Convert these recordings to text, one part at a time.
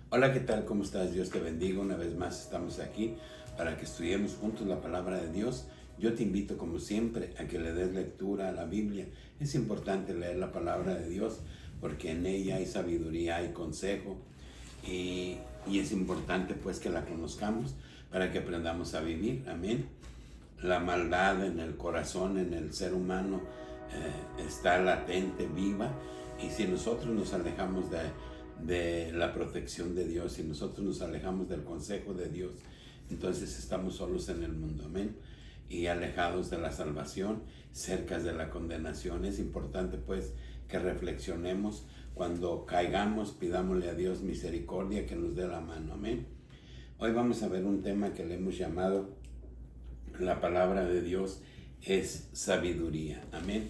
Hola, ¿qué tal? ¿Cómo estás? Dios te bendiga. Una vez más estamos aquí para que estudiemos juntos la palabra de Dios. Yo te invito, como siempre, a que le des lectura a la Biblia. Es importante leer la palabra de Dios porque en ella hay sabiduría, hay consejo y es importante pues que la conozcamos para que aprendamos a vivir. Amén. La maldad en el corazón, en el ser humano, está latente, viva, y si nosotros nos alejamos de la protección de Dios, si nosotros nos alejamos del consejo de Dios, entonces estamos solos en el mundo, amén, y alejados de la salvación, cerca de la condenación. Es importante pues que reflexionemos. Cuando caigamos, pidámosle a Dios misericordia, que nos dé la mano, amén. Hoy vamos a ver un tema que le hemos llamado: la palabra de Dios es sabiduría. Amén.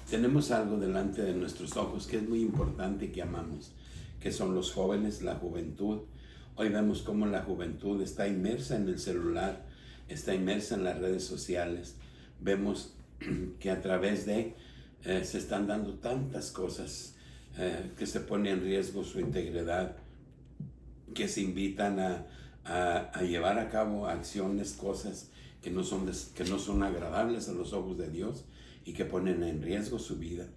Tenemos algo delante de nuestros ojos que es muy importante y que amamos, que son los jóvenes, la juventud. Hoy vemos cómo la juventud está inmersa en el celular, está inmersa en las redes sociales. Vemos que a través de se están dando tantas cosas que se pone en riesgo su integridad, que se invitan a llevar a cabo acciones, cosas que no son agradables a los ojos de Dios y que ponen en riesgo su vida.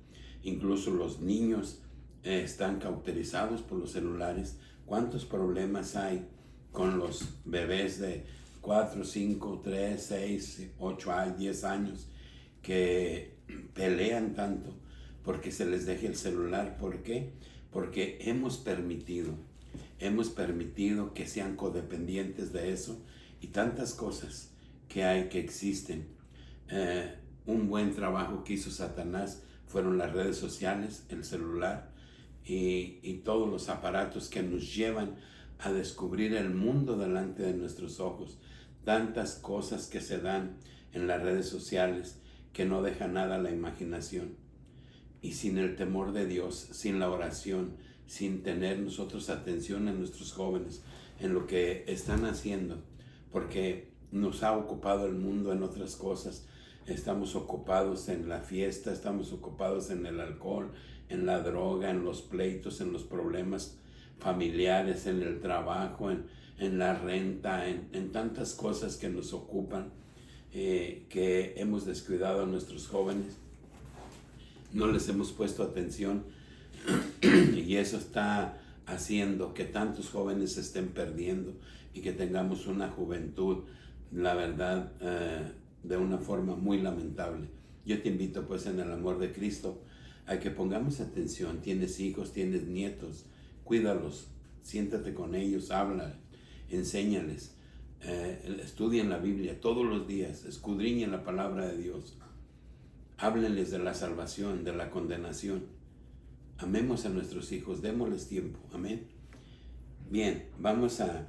Incluso los niños están cauterizados por los celulares. ¿Cuántos problemas hay con los bebés de 4, 5, 3, 6, 8, 10 años que pelean tanto porque se les deje el celular? ¿Por qué? Porque hemos permitido que sean codependientes de eso, y tantas cosas que hay, que existen. Un buen trabajo que hizo Satanás fueron las redes sociales, el celular y todos los aparatos que nos llevan a descubrir el mundo delante de nuestros ojos. Tantas cosas que se dan en las redes sociales que no deja nada a la imaginación. Y sin el temor de Dios, sin la oración, sin tener nosotros atención en nuestros jóvenes, en lo que están haciendo, porque nos ha ocupado el mundo en otras cosas. Estamos ocupados en la fiesta, estamos ocupados en el alcohol, en la droga, en los pleitos, en los problemas familiares, en el trabajo, en la renta, en tantas cosas que nos ocupan, que hemos descuidado a nuestros jóvenes. No les hemos puesto atención y eso está haciendo que tantos jóvenes se estén perdiendo y que tengamos una juventud, la verdad, de una forma muy lamentable. Yo te invito pues en el amor de Cristo a que pongamos atención. Tienes hijos, tienes nietos, cuídalos, siéntate con ellos, habla, enséñales, estudien la Biblia todos los días, escudriñen la palabra de Dios, háblenles de la salvación, de la condenación. Amemos a nuestros hijos, démosles tiempo, amén. Bien, vamos a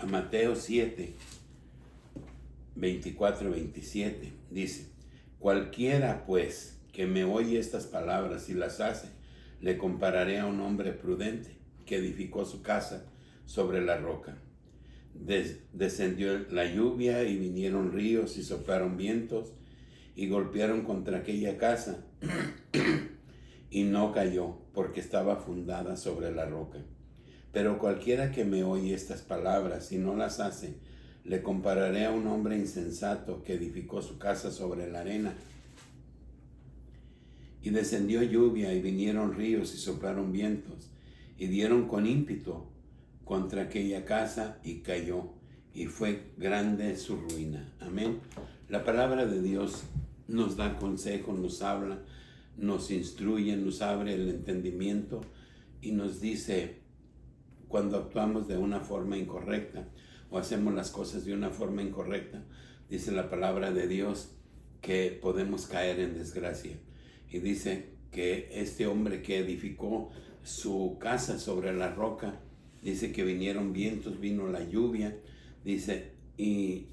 Mateo 7, 24 y 27. Dice: cualquiera pues que me oye estas palabras y las hace, le compararé a un hombre prudente que edificó su casa sobre la roca. Descendió la lluvia y vinieron ríos y soplaron vientos y golpearon contra aquella casa y no cayó, porque estaba fundada sobre la roca. Pero cualquiera que me oye estas palabras y no las hace, le compararé a un hombre insensato que edificó su casa sobre la arena. Y descendió lluvia y vinieron ríos y soplaron vientos y dieron con ímpetu contra aquella casa y cayó, y fue grande su ruina. Amén. La palabra de Dios nos da consejo, nos habla, nos instruye, nos abre el entendimiento y nos dice cuando actuamos de una forma incorrecta o hacemos las cosas de una forma incorrecta. Dice la palabra de Dios que podemos caer en desgracia, y dice que este hombre que edificó su casa sobre la roca, dice que vinieron vientos, vino la lluvia, dice, y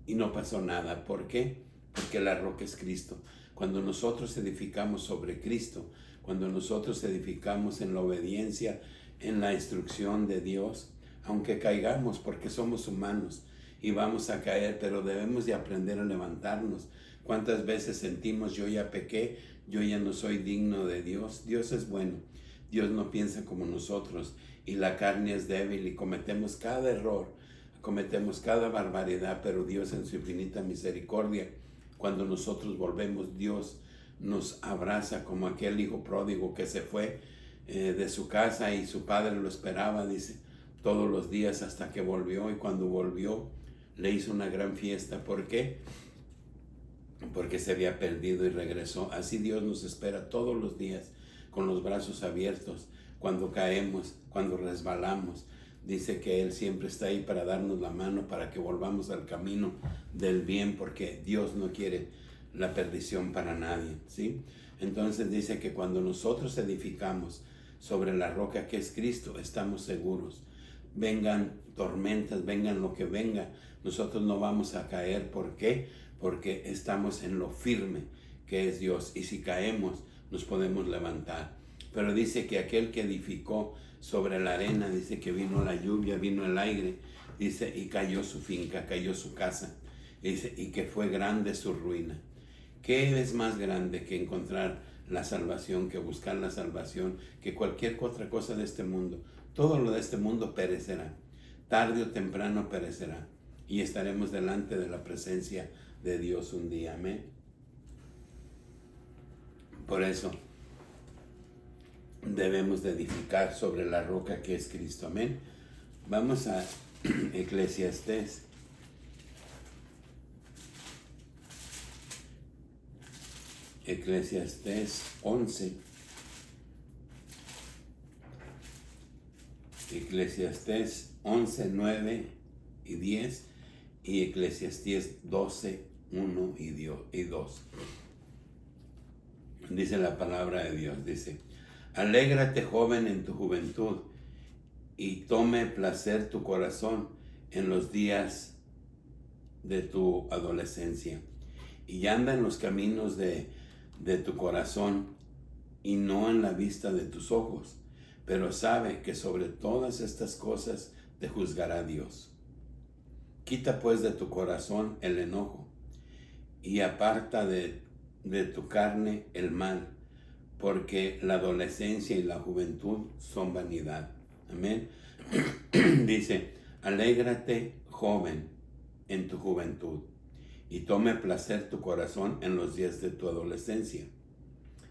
no pasó nada. ¿Por qué? Porque la roca es Cristo. Cuando nosotros edificamos sobre Cristo, cuando nosotros edificamos en la obediencia, en la instrucción de Dios, aunque caigamos, porque somos humanos y vamos a caer, pero debemos de aprender a levantarnos. ¿Cuántas veces sentimos: yo ya pequé, yo ya no soy digno de Dios? Dios es bueno. Dios no piensa como nosotros y la carne es débil y cometemos cada error, cometemos cada barbaridad, pero Dios en su infinita misericordia, cuando nosotros volvemos, Dios nos abraza como aquel hijo pródigo que se fue de su casa y su padre lo esperaba, dice, todos los días hasta que volvió, y cuando volvió le hizo una gran fiesta. ¿Por qué? Porque se había perdido y regresó. Así Dios nos espera todos los días con los brazos abiertos. Cuando caemos, cuando resbalamos, dice que Él siempre está ahí para darnos la mano, para que volvamos al camino del bien, porque Dios no quiere la perdición para nadie, ¿sí? Entonces dice que cuando nosotros edificamos sobre la roca que es Cristo, estamos seguros. Vengan tormentas, vengan lo que venga, nosotros no vamos a caer. ¿Por qué? Porque estamos en lo firme que es Dios, y si caemos nos podemos levantar. Pero dice que aquel que edificó sobre la arena, dice que vino la lluvia, vino el aire, dice, y cayó su finca, cayó su casa, dice, y que fue grande su ruina. ¿Qué es más grande que encontrar la salvación, que buscar la salvación, que cualquier otra cosa de este mundo? Todo lo de este mundo perecerá, tarde o temprano perecerá, y estaremos delante de la presencia de Dios un día. Amén. Por eso debemos de edificar sobre la roca que es Cristo. Amén. Vamos a Eclesiastés. Eclesiastés 11. Eclesiastés 11, 9 y 10. Y Eclesiastés 12, 1 y 2. Dice la palabra de Dios, dice: alégrate, joven, en tu juventud, y tome placer tu corazón en los días de tu adolescencia, y anda en los caminos de tu corazón, y no en la vista de tus ojos, pero sabe que sobre todas estas cosas te juzgará Dios. Quita pues de tu corazón el enojo, y aparta de tu carne el mal, porque la adolescencia y la juventud son vanidad. Amén. Dice: alégrate, joven, en tu juventud, y tome placer tu corazón en los días de tu adolescencia,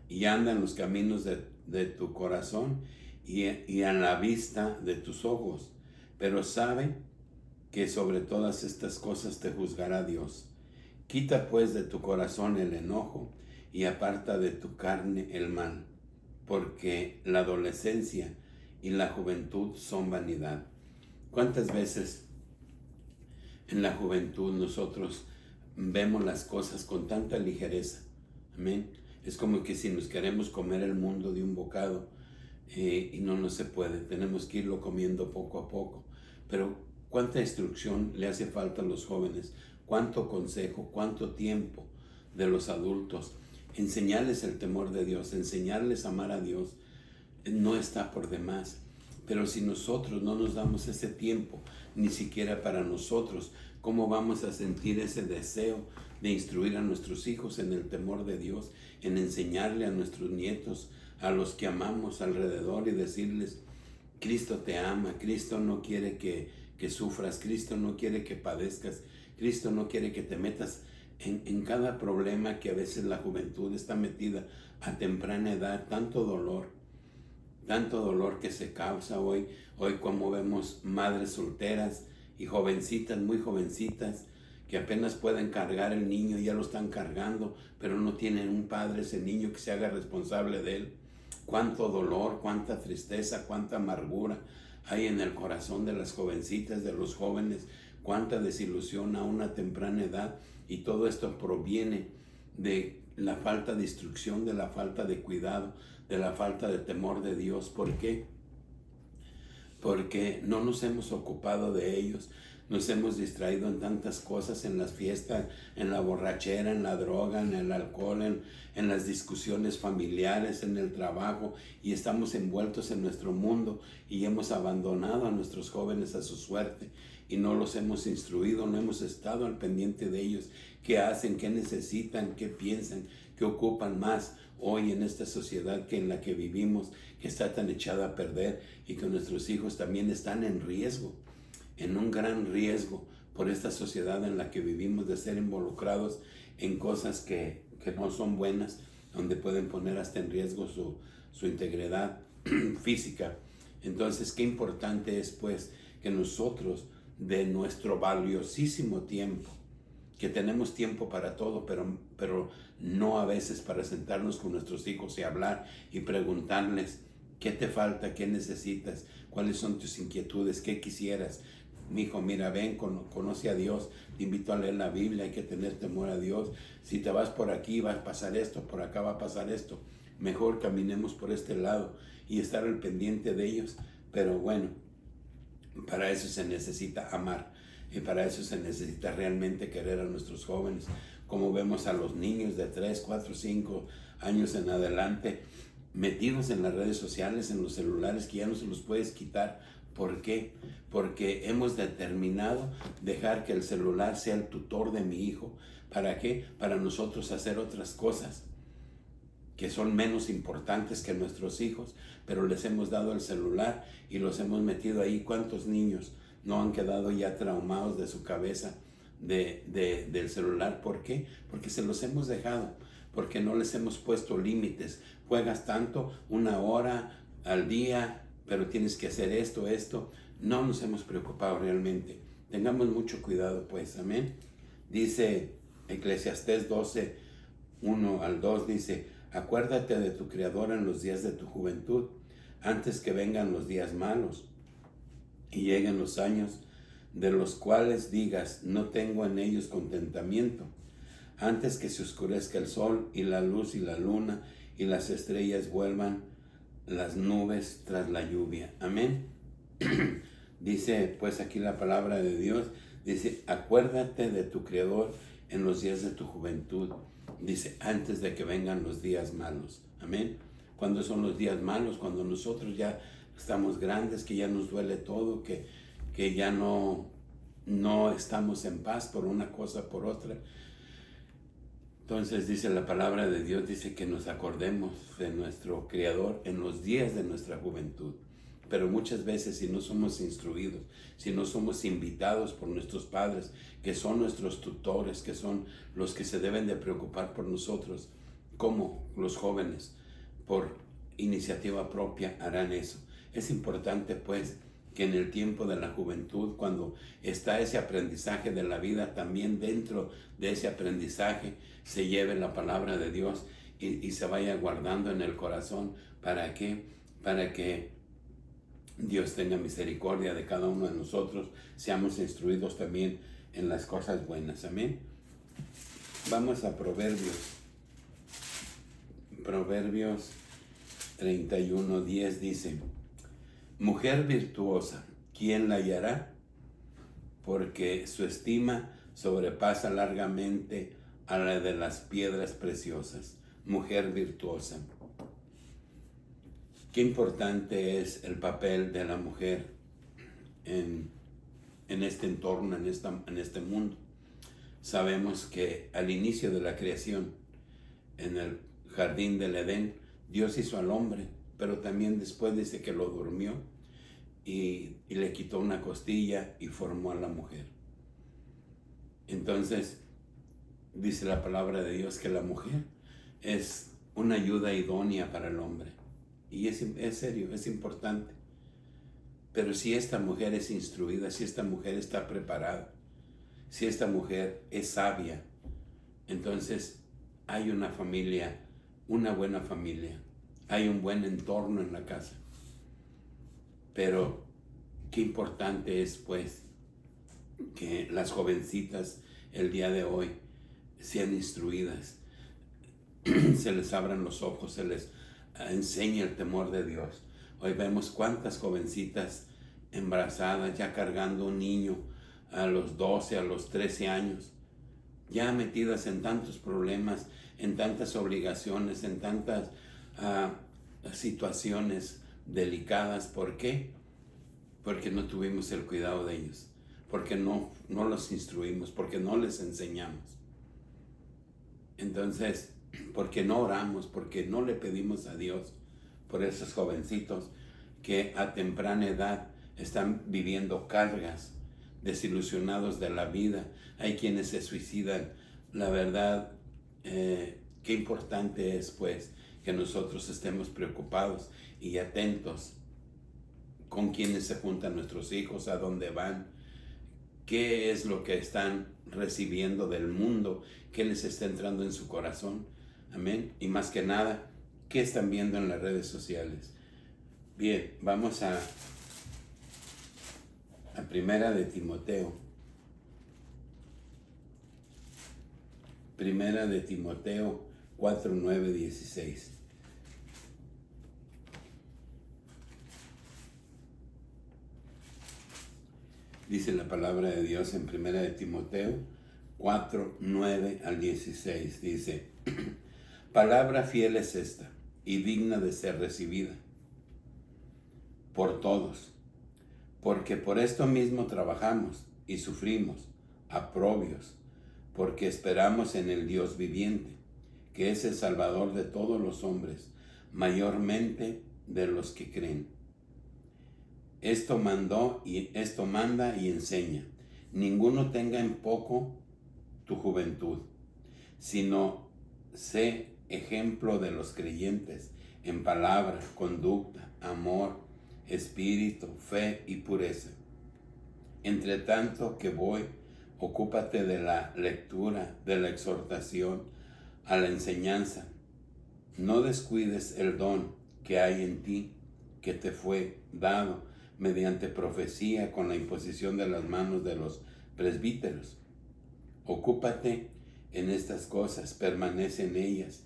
y anda en los caminos de tu corazón y en la vista de tus ojos, pero sabe que sobre todas estas cosas te juzgará Dios. Quita pues de tu corazón el enojo, y aparta de tu carne el mal, porque la adolescencia y la juventud son vanidad. ¿Cuántas veces en la juventud nosotros vemos las cosas con tanta ligereza? Amén. Es como que si nos queremos comer el mundo de un bocado, y no se puede. Tenemos que irlo comiendo poco a poco. Pero cuánta instrucción le hace falta a los jóvenes, cuánto consejo, cuánto tiempo de los adultos. Enseñarles el temor de Dios, enseñarles a amar a Dios, no está por demás. Pero si nosotros no nos damos ese tiempo, ni siquiera para nosotros, ¿cómo vamos a sentir ese deseo de instruir a nuestros hijos en el temor de Dios, en enseñarle a nuestros nietos, a los que amamos alrededor, y decirles: Cristo te ama, Cristo no quiere que sufras, Cristo no quiere que padezcas, Cristo no quiere que te metas en cada problema que a veces la juventud está metida a temprana edad? Tanto dolor que se causa hoy como vemos madres solteras y jovencitas, muy jovencitas, que apenas pueden cargar el niño, ya lo están cargando, pero no tienen un padre, ese niño, que se haga responsable de él. Cuánto dolor, cuánta tristeza, cuánta amargura hay en el corazón de las jovencitas, de los jóvenes, cuánta desilusión a una temprana edad, y todo esto proviene de la falta de instrucción, de la falta de cuidado, de la falta de temor de Dios. ¿Por qué? Porque no nos hemos ocupado de ellos. Nos hemos distraído en tantas cosas, en las fiestas, en la borrachera, en la droga, en el alcohol, en las discusiones familiares, en el trabajo, y estamos envueltos en nuestro mundo, y hemos abandonado a nuestros jóvenes a su suerte, y no los hemos instruido, no hemos estado al pendiente de ellos, qué hacen, qué necesitan, qué piensan, que ocupan más hoy en esta sociedad que en la que vivimos, que está tan echada a perder y que nuestros hijos también están en riesgo, en un gran riesgo por esta sociedad en la que vivimos, de ser involucrados en cosas que no son buenas, donde pueden poner hasta en riesgo su integridad física. Entonces, qué importante es pues que nosotros, de nuestro valiosísimo tiempo, que tenemos tiempo para todo, pero no a veces para sentarnos con nuestros hijos y hablar y preguntarles qué te falta, qué necesitas, cuáles son tus inquietudes, qué quisieras. Mi hijo, mira, ven, conoce a Dios, te invito a leer la Biblia, hay que tener temor a Dios. Si te vas por aquí, va a pasar esto, por acá va a pasar esto. Mejor caminemos por este lado y estar al pendiente de ellos. Pero bueno, para eso se necesita amar y para eso se necesita realmente querer a nuestros jóvenes. Como vemos a los niños de 3, 4, 5 años en adelante, metidos en las redes sociales, en los celulares, que ya no se los puedes quitar. ¿Por qué? Porque hemos determinado dejar que el celular sea el tutor de mi hijo. ¿Para qué? Para nosotros hacer otras cosas que son menos importantes que nuestros hijos, pero les hemos dado el celular y los hemos metido ahí. ¿Cuántos niños no han quedado ya traumados de su cabeza del celular? ¿Por qué? Porque se los hemos dejado, porque no les hemos puesto límites. Juegas tanto, 1 hora al día, pero tienes que hacer esto. No nos hemos preocupado realmente. Tengamos mucho cuidado pues, amén. Dice Eclesiastés 12, 1 al 2, dice: acuérdate de tu Creador en los días de tu juventud, antes que vengan los días malos y lleguen los años de los cuales digas, no tengo en ellos contentamiento, antes que se oscurezca el sol y la luz y la luna y las estrellas vuelvan las nubes tras la lluvia. Amén. Dice pues aquí la palabra de Dios, dice: acuérdate de tu Creador en los días de tu juventud. Dice, antes de que vengan los días malos. Amén. ¿Cuándo son los días malos? Cuando nosotros ya estamos grandes, que ya nos duele todo, que ya no estamos en paz por una cosa, por otra. Entonces dice la palabra de Dios, dice que nos acordemos de nuestro Creador en los días de nuestra juventud. Pero muchas veces, si no somos instruidos, si no somos invitados por nuestros padres, que son nuestros tutores, que son los que se deben de preocupar por nosotros, como los jóvenes, por iniciativa propia harán eso. Es importante pues que en el tiempo de la juventud, cuando está ese aprendizaje de la vida, también dentro de ese aprendizaje se lleve la palabra de Dios y se vaya guardando en el corazón. ¿Para qué? Para que Dios tenga misericordia de cada uno de nosotros, seamos instruidos también en las cosas buenas. Amén. Vamos a Proverbios 31:10 dice: mujer virtuosa, ¿quién la hallará? Porque su estima sobrepasa largamente a la de las piedras preciosas. Mujer virtuosa. Qué importante es el papel de la mujer en este entorno, en este mundo. Sabemos que al inicio de la creación, en el jardín del Edén, Dios hizo al hombre, pero también después dice que lo durmió y le quitó una costilla y formó a la mujer. Entonces, dice la palabra de Dios que la mujer es una ayuda idónea para el hombre. Y es serio, es importante. Pero si esta mujer es instruida, si esta mujer está preparada, si esta mujer es sabia, entonces hay una familia, una buena familia, hay un buen entorno en la casa. Pero qué importante es pues que las jovencitas el día de hoy sean instruidas, se les abran los ojos, se les enseñe el temor de Dios. Hoy vemos cuántas jovencitas embarazadas, ya cargando un niño a los 12, a los 13 años, ya metidas en tantos problemas, en tantas obligaciones, en tantas situaciones delicadas. ¿Por qué? Porque no tuvimos el cuidado de ellos, porque no los instruimos, porque no les enseñamos. Entonces, porque no oramos, porque no le pedimos a Dios por esos jovencitos que a temprana edad están viviendo cargas, desilusionados de la vida. Hay quienes se suicidan. La verdad, qué importante es pues que nosotros estemos preocupados y atentos con quienes se juntan nuestros hijos, a dónde van, qué es lo que están recibiendo del mundo, qué les está entrando en su corazón. Amén. Y más que nada, qué están viendo en las redes sociales. Bien, vamos a Primera de Timoteo. Primera de Timoteo 4, 9, 16. Dice la palabra de Dios en Primera de Timoteo 4, 9 al 16. Dice, palabra fiel es esta y digna de ser recibida por todos, porque por esto mismo trabajamos y sufrimos aprobios, porque esperamos en el Dios viviente, que es el Salvador de todos los hombres, mayormente de los que creen. Esto manda y enseña. Ninguno tenga en poco tu juventud, sino sé ejemplo de los creyentes en palabra, conducta, amor, espíritu, fe y pureza. Entre tanto que voy, ocúpate de la lectura, de la exhortación, a la enseñanza. No descuides el don que hay en ti, que te fue dado mediante profecía con la imposición de las manos de los presbíteros. Ocúpate en estas cosas, permanece en ellas,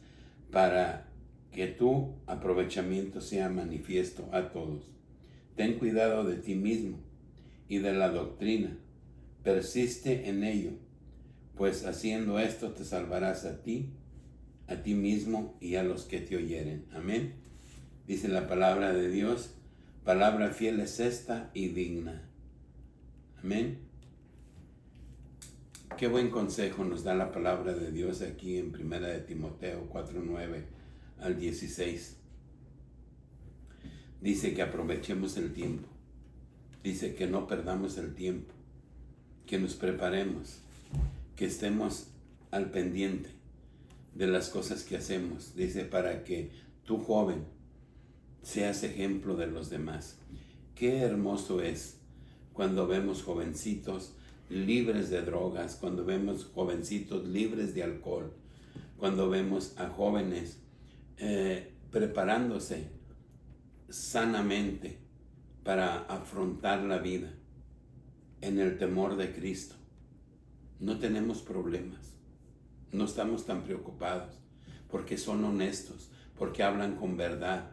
para que tu aprovechamiento sea manifiesto a todos. Ten cuidado de ti mismo y de la doctrina. Persiste en ello, pues haciendo esto te salvarás a ti mismo y a los que te oyeren. Amén. Dice la palabra de Dios, palabra fiel es esta y digna. Amén. Qué buen consejo nos da la palabra de Dios aquí en Primera de Timoteo 4, 9 al 16. Dice que aprovechemos el tiempo. Dice que no perdamos el tiempo, que nos preparemos, que estemos al pendiente de las cosas que hacemos. Dice, para que tú, joven, seas ejemplo de los demás. Qué hermoso es cuando vemos jovencitos libres de drogas, cuando vemos jovencitos libres de alcohol, cuando vemos a jóvenes preparándose sanamente para afrontar la vida en el temor de Cristo. No tenemos problemas, no estamos tan preocupados, porque son honestos, porque hablan con verdad,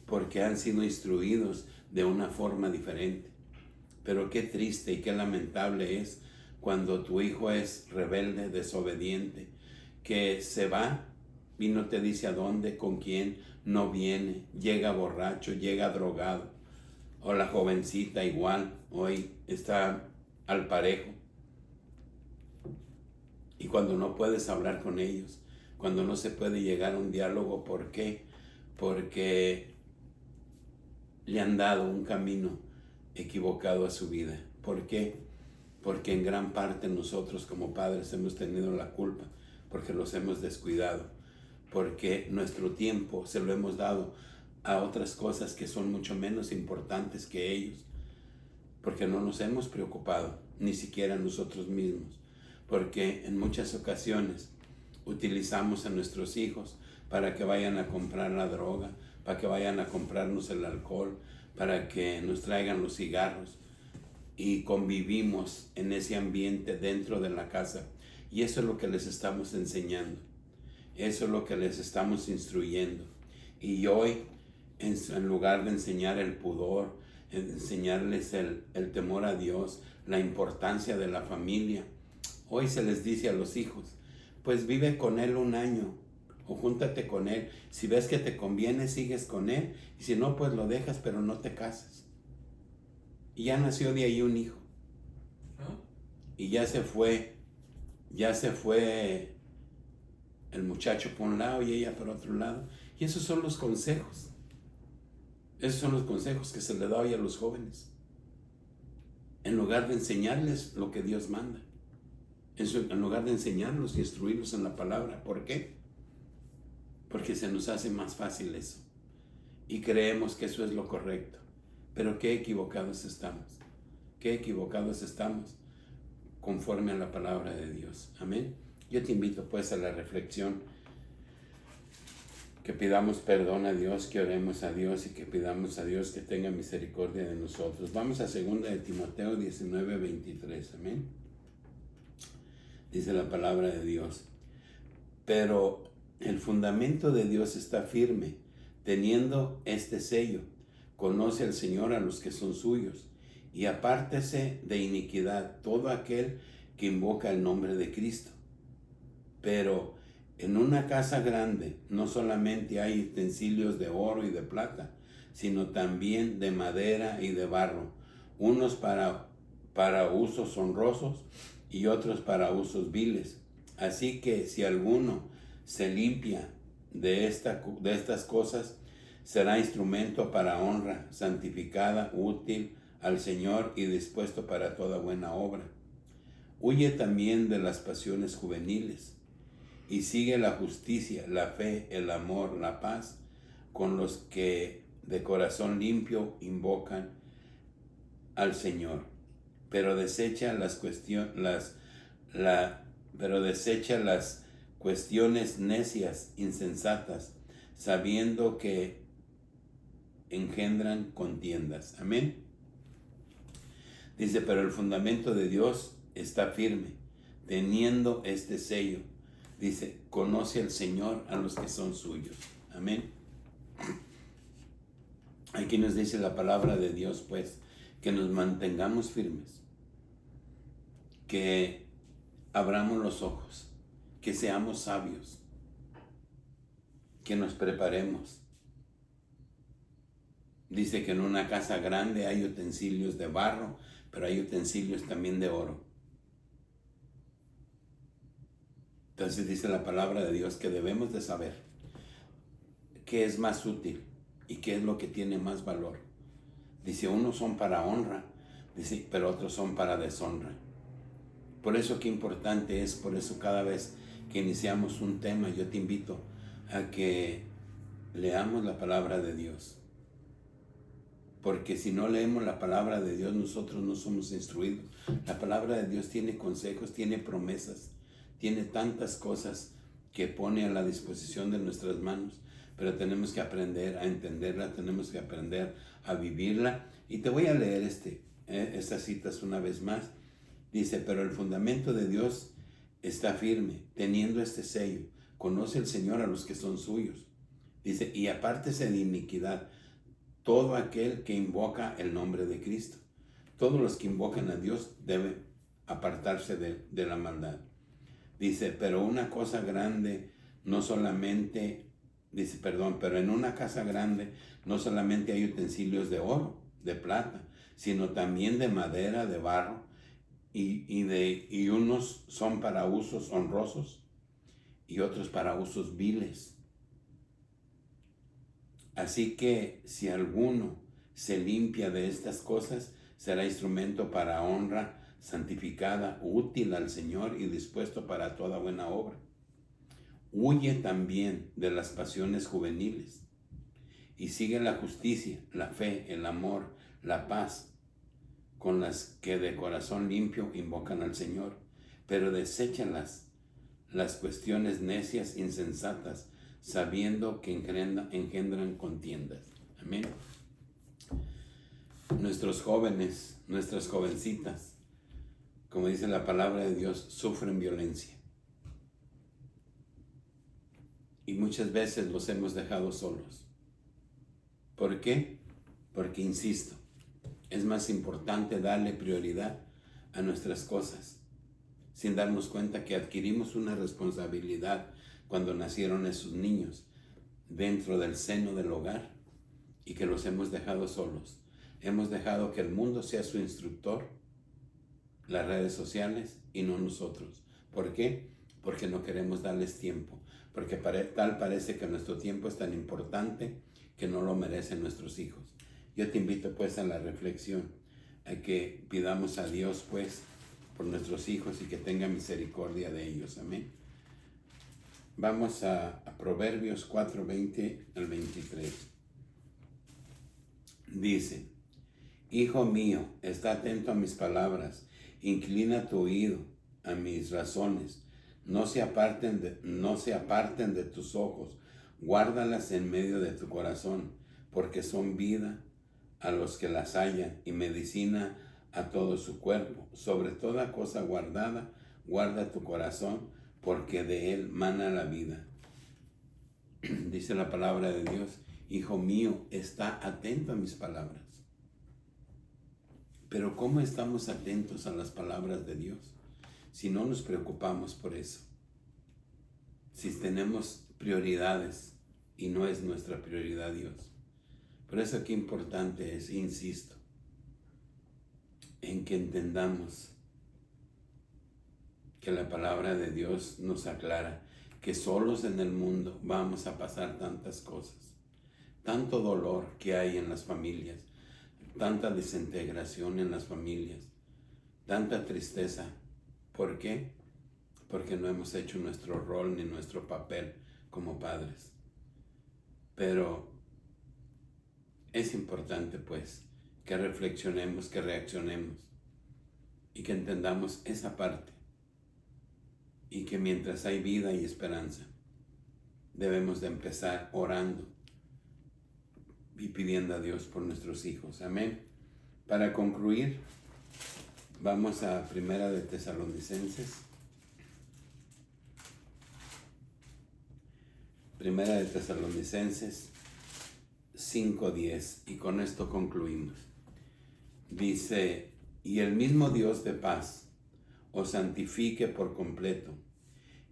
porque han sido instruidos de una forma diferente. Pero qué triste y qué lamentable es cuando tu hijo es rebelde, desobediente, que se va y no te dice a dónde, con quién, no viene, llega borracho, llega drogado. O la jovencita igual, hoy está al parejo. Y cuando no puedes hablar con ellos, cuando no se puede llegar a un diálogo, ¿por qué? Porque le han dado un camino equivocado a su vida. ¿Por qué? Porque en gran parte nosotros como padres hemos tenido la culpa, porque los hemos descuidado, porque nuestro tiempo se lo hemos dado a otras cosas que son mucho menos importantes que ellos, porque no nos hemos preocupado, ni siquiera nosotros mismos, porque en muchas ocasiones utilizamos a nuestros hijos para que vayan a comprar la droga, para que vayan a comprarnos el alcohol, para que nos traigan los cigarros, y convivimos en ese ambiente dentro de la casa. Y eso es lo que les estamos enseñando, eso es lo que les estamos instruyendo. Y hoy, en lugar de enseñar el pudor, enseñarles el temor a Dios, la importancia de la familia, hoy se les dice a los hijos, pues vive con él un año, o júntate con él. Si ves que te conviene, sigues con él, y si no, pues lo dejas, pero no te casas. Y ya nació de ahí un hijo. Y ya se fue el muchacho por un lado y ella por otro lado. Y esos son los consejos. Esos son los consejos que se le da hoy a los jóvenes. En lugar de enseñarles lo que Dios manda. En lugar de enseñarlos y instruirlos en la palabra. ¿Por qué? Porque se nos hace más fácil eso. Y creemos que eso es lo correcto. Pero qué equivocados estamos. Qué equivocados estamos conforme a la palabra de Dios. Amén. Yo te invito pues a la reflexión. Que pidamos perdón a Dios, que oremos a Dios y que pidamos a Dios que tenga misericordia de nosotros. Vamos a 2 de Timoteo 19:23. Amén. Dice la palabra de Dios. Pero el fundamento de Dios está firme, teniendo este sello. Conoce al Señor a los que son suyos, y apártese de iniquidad todo aquel que invoca el nombre de Cristo. Pero en una casa grande no solamente hay utensilios de oro y de plata, sino también de madera y de barro, unos para usos honrosos y otros para usos viles. Así que si alguno se limpia de estas cosas, será instrumento para honra, santificada, útil al Señor y dispuesto para toda buena obra. Huye también de las pasiones juveniles y sigue la justicia, la fe, el amor, la paz, con los que de corazón limpio invocan al Señor. Pero desecha las cuestiones necias, insensatas, sabiendo que engendran contiendas. Amén. Dice, pero el fundamento de Dios está firme, teniendo este sello. Dice, conoce al Señor a los que son suyos. Amén. Aquí nos dice la palabra de Dios, pues, que nos mantengamos firmes, que abramos los ojos, que seamos sabios, que nos preparemos. Dice que en una casa grande hay utensilios de barro, pero hay utensilios también de oro. Entonces dice la palabra de Dios que debemos de saber qué es más útil y qué es lo que tiene más valor. Dice, unos son para honra, dice, pero otros son para deshonra. Por eso qué importante es, por eso cada vez que iniciamos un tema, yo te invito a que leamos la palabra de Dios. Porque si no leemos la palabra de Dios, nosotros no somos instruidos. La palabra de Dios tiene consejos, tiene promesas, tiene tantas cosas que pone a la disposición de nuestras manos, pero tenemos que aprender a entenderla, tenemos que aprender a vivirla. Y te voy a leer estas citas una vez más. Dice, pero el fundamento de Dios está firme, teniendo este sello. Conoce el Señor a los que son suyos. Dice, y apártese de iniquidad todo aquel que invoca el nombre de Cristo. Todos los que invocan a Dios deben apartarse de la maldad. Dice, pero una cosa grande no solamente, pero en una casa grande no solamente hay utensilios de oro, de plata, sino también de madera, de barro, y unos son para usos honrosos y otros para usos viles. Así que si alguno se limpia de estas cosas, será instrumento para honra, santificada, útil al Señor y dispuesto para toda buena obra. Huye también de las pasiones juveniles y sigue la justicia, la fe, el amor, la paz, con las que de corazón limpio invocan al Señor, pero deséchalas las cuestiones necias, insensatas, sabiendo que engendran contiendas. Amén. Nuestros jóvenes, nuestras jovencitas, como dice la palabra de Dios, sufren violencia. Y muchas veces los hemos dejado solos. ¿Por qué? Porque, insisto, es más importante darle prioridad a nuestras cosas, sin darnos cuenta que adquirimos una responsabilidad cuando nacieron esos niños dentro del seno del hogar y que los hemos dejado solos. Hemos dejado que el mundo sea su instructor, las redes sociales y no nosotros. ¿Por qué? porque no queremos darles tiempo, porque tal parece que nuestro tiempo es tan importante que no lo merecen nuestros hijos. Yo te invito pues a la reflexión, a que pidamos a Dios pues por nuestros hijos y que tenga misericordia de ellos. Amén. Vamos a Proverbios 4, 20 al 23. Dice: Hijo mío, está atento a mis palabras, inclina tu oído a mis razones, no se aparten de tus ojos, guárdalas en medio de tu corazón, porque son vida a los que las hallan y medicina a todo su cuerpo. Sobre toda cosa guardada, guarda tu corazón, porque de él mana la vida. Dice la palabra de Dios: Hijo mío, está atento a mis palabras. Pero ¿cómo estamos atentos a las palabras de Dios si no nos preocupamos por eso? Si tenemos prioridades y no es nuestra prioridad Dios. Por eso qué importante es, insisto, en que entendamos que la palabra de Dios nos aclara que solos en el mundo vamos a pasar tantas cosas, tanto dolor que hay en las familias, tanta desintegración en las familias, tanta tristeza. ¿Por qué? Porque no hemos hecho nuestro rol ni nuestro papel como padres. Pero es importante pues que reflexionemos, que reaccionemos y que entendamos esa parte, y que mientras hay vida y esperanza debemos de empezar orando y pidiendo a Dios por nuestros hijos. Amén. Para concluir, vamos a Primera de Tesalonicenses. Primera de Tesalonicenses 5:10, y con esto concluimos. Dice: y el mismo Dios de paz os santifique por completo,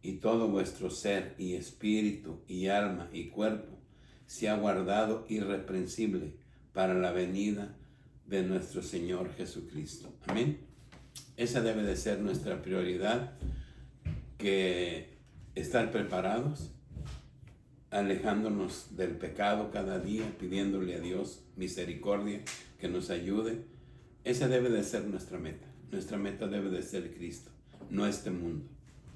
y todo vuestro ser y espíritu y alma y cuerpo sea guardado irreprensible para la venida de nuestro Señor Jesucristo. Amén. Esa debe de ser nuestra prioridad, que estar preparados, alejándonos del pecado cada día, pidiéndole a Dios misericordia, que nos ayude. Esa debe de ser nuestra meta. Nuestra meta debe de ser Cristo, no este mundo.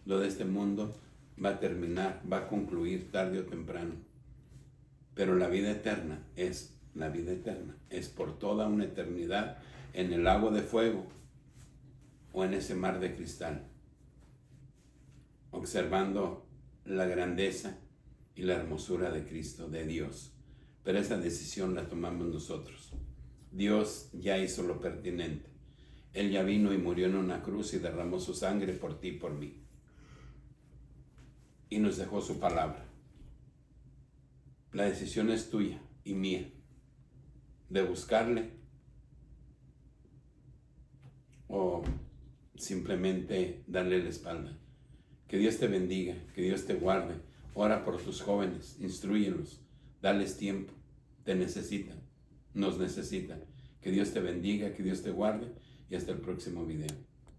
Lo de este mundo va a terminar, va a concluir tarde o temprano. Pero la vida eterna es por toda una eternidad en el lago de fuego o en ese mar de cristal, observando la grandeza y la hermosura de Cristo, de Dios. Pero esa decisión la tomamos nosotros. Dios ya hizo lo pertinente. Él ya vino y murió en una cruz y derramó su sangre por ti y por mí. Y nos dejó su palabra. La decisión es tuya y mía, de buscarle o simplemente darle la espalda. Que Dios te bendiga, que Dios te guarde. Ora por tus jóvenes, instrúyelos, dales tiempo, te necesitan, nos necesitan. Que Dios te bendiga, que Dios te guarde, y hasta el próximo video.